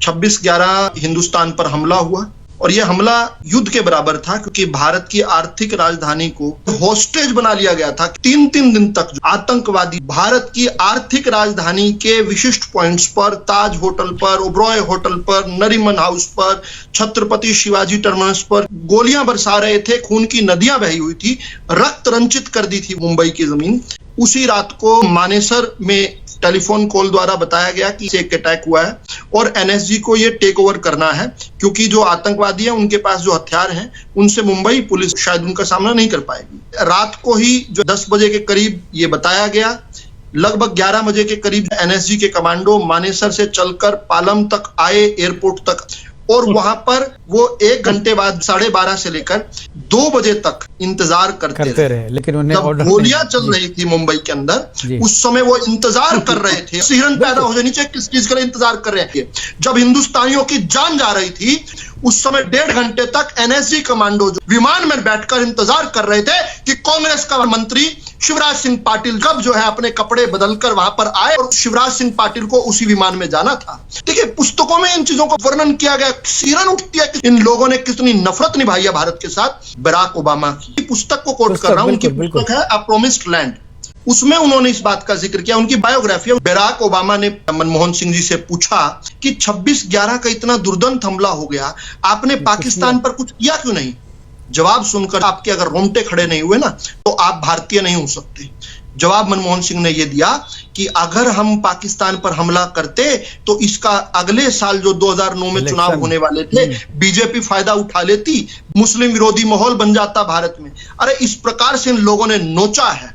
26/11 हिंदुस्तान पर हमला हुआ और यह हमला युद्ध के बराबर था, क्योंकि भारत की आर्थिक राजधानी को होस्टेज बना लिया गया था। 3-3 दिन तक आतंकवादी भारत की आर्थिक राजधानी के विशिष्ट पॉइंट्स पर, ताज होटल पर, ओबरॉय होटल पर, नरीमन हाउस पर, छत्रपति शिवाजी टर्मिनस पर गोलियां बरसा रहे थे। खून की नदियां बही हुई थी, रक्त रंजित कर दी थी मुंबई की जमीन। उसी रात को मानेसर में टेलीफोन कॉल द्वारा बताया गया कि एक अटैक हुआ है और एनएसजी को ये टेक ओवर करना है, क्योंकि जो आतंकवादी हैं उनके पास जो हथियार हैं उनसे मुंबई पुलिस शायद उनका सामना नहीं कर पाएगी। रात को ही जो 10 बजे के करीब ये बताया गया, लगभग 11 बजे के करीब एनएसजी के कमांडो मानेसर से चलकर पालम तक आए, एयरपोर्ट तक, और वहां पर वो 1 घंटे बाद 12:30 से लेकर 2 बजे तक इंतजार करते रहे। लेकिन उन्हें गोलियां चल रही थी मुंबई के अंदर, उस समय वो इंतजार कर रहे थे। सिहरन पैदा हो जानी चाहिए, किस चीज के लिए इंतजार कर रहे थे। जब हिंदुस्तानियों की जान जा रही थी, उस समय 1.5 घंटे तक एनएसजी कमांडो जो विमान में बैठकर इंतजार कर रहे थे कि कांग्रेस का मंत्री शिवराज सिंह पाटिल कब जो है अपने कपड़े बदलकर वहां पर आए, और शिवराज सिंह पाटिल को उसी विमान में जाना था। देखिए, पुस्तकों में इन चीजों को वर्णन किया गया, सिरन उठती है कि इन लोगों ने कितनी नफरत निभाई है भारत के साथ। बराक ओबामा की पुस्तक को कोट कर रहा हूं, उनकी पुस्तक है अ प्रोमिस्ड लैंड। उसमें उन्होंने इस बात का जिक्र किया, उनकी बायोग्राफी। बराक ओबामा ने मनमोहन सिंह जी से पूछा कि 26/11 का इतना दुर्दांत हमला हो गया, आपने पाकिस्तान पर कुछ किया क्यों नहीं? जवाब सुनकर आपके अगर रोंगटे खड़े नहीं हुए ना, तो आप भारतीय नहीं हो सकते। जवाब मनमोहन सिंह ने यह दिया कि अगर हम पाकिस्तान पर हमला करते तो इसका अगले साल जो 2009 में चुनाव होने वाले थे, बीजेपी फायदा उठा लेती, मुस्लिम विरोधी माहौल बन जाता भारत में। अरे इस प्रकार से इन लोगों ने नोचा है।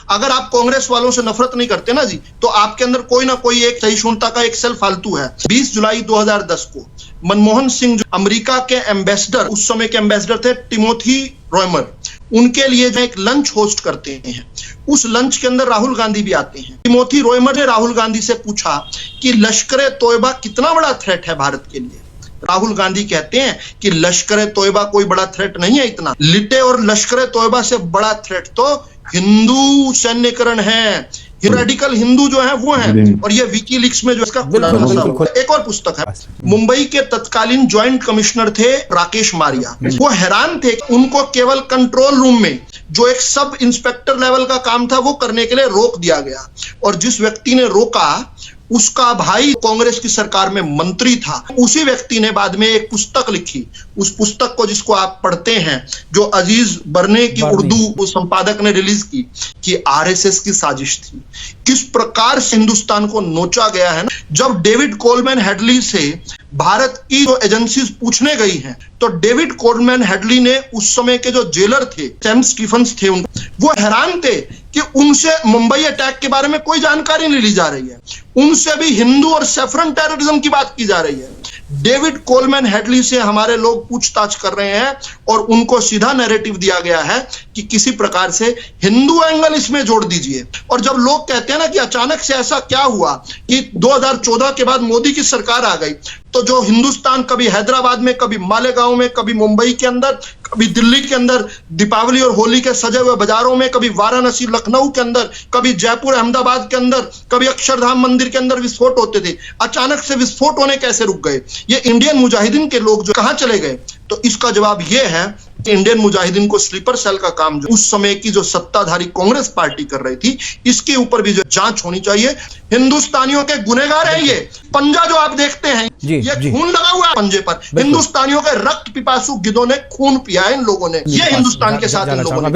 अगर आप कांग्रेस वालों से नफरत नहीं करते ना जी, तो आपके अंदर कोई ना कोई एक सहिष्णुता का एक सेल फालतू है। 20 जुलाई 2010 को मनमोहन सिंह जो अमेरिका के एम्बेसडर, उस समय के एम्बेसडर थे टिमोथी रोयमर, उनके लिए जो एक लंच होस्ट करते हैं। उस लंच के अंदर राहुल गांधी भी आते हैं। टिमोथी रोयमर ने राहुल गांधी से पूछा कि लश्कर तोयबा कितना बड़ा थ्रेट है भारत के लिए। राहुल गांधी कहते हैं कि लश्कर तोयबा कोई बड़ा थ्रेट नहीं है इतना, लिटे और लश्कर तोयबा से बड़ा थ्रेट तो हिंदू सैन्यकरण है, रेडिकल हिंदू जो है वो है। और ये विकीलीक्स में जो इसका खुलासा। एक और पुस्तक है, मुंबई के तत्कालीन ज्वाइंट कमिश्नर थे राकेश मारिया, वो हैरान थे, उनको केवल कंट्रोल रूम में जो एक सब इंस्पेक्टर लेवल का काम था वो करने के लिए रोक दिया गया, और जिस व्यक्ति ने रोका उसका भाई कांग्रेस की सरकार में मंत्री था। उसी व्यक्ति ने बाद में एक पुस्तक लिखी, उस पुस्तक को जिसको आप पढ़ते हैं, जो अजीज बरने की उर्दू संपादक ने रिलीज की, कि आरएसएस की साजिश थी। किस प्रकार से हिंदुस्तान को नोचा गया है ना। जब डेविड कोलमैन हेडली से भारत की जो एजेंसीज पूछने गई हैं, तो डेविड कोलमैन हेडली ने उस समय के जो जेलर थे, सैम स्टीफन्स थे, वो हैरान थे कि उनसे मुंबई अटैक के बारे में कोई जानकारी नहीं ली जा रही है। उनसे भी हिंदू और सेफरन टेररिज्म की बात की जा रही है। डेविड कोलमैन हेडली से हमारे लोग पूछताछ कर रहे हैं और उनको सीधा नैरेटिव दिया गया है कि किसी प्रकार से हिंदू एंगल इसमें जोड़ दीजिए। और जब लोग कहते हैं ना कि अचानक से ऐसा क्या हुआ कि 2014 के बाद मोदी की सरकार आ गई, तो जो हिंदुस्तान कभी हैदराबाद में, कभी मालेगांव में, कभी मुंबई के अंदर, कभी दिल्ली के अंदर दीपावली और होली के सजे हुए बाजारों में, कभी वाराणसी लखनऊ के अंदर, कभी जयपुर अहमदाबाद के अंदर, कभी अक्षरधाम मंदिर के अंदर विस्फोट होते थे, अचानक से विस्फोट होने कैसे रुक गए? ये इंडियन मुजाहिदीन के लोग जो कहां चले गए? तो इसका जवाब यह है कि इंडियन मुजाहिदीन को स्लीपर सेल का काम जो उस समय की जो सत्ताधारी कांग्रेस पार्टी कर रही थी, इसके ऊपर भी जो जांच होनी चाहिए। हिंदुस्तानियों के गुनहगार है ये। पंजा जो आप देखते हैं, ये खून लगा हुआ है पंजे पर। हिंदुस्तानियों के रक्त पिपासु गिद्धों ने खून पिया है इन लोगों ने। ये हिंदुस्तान के साथ इन लोगों ने।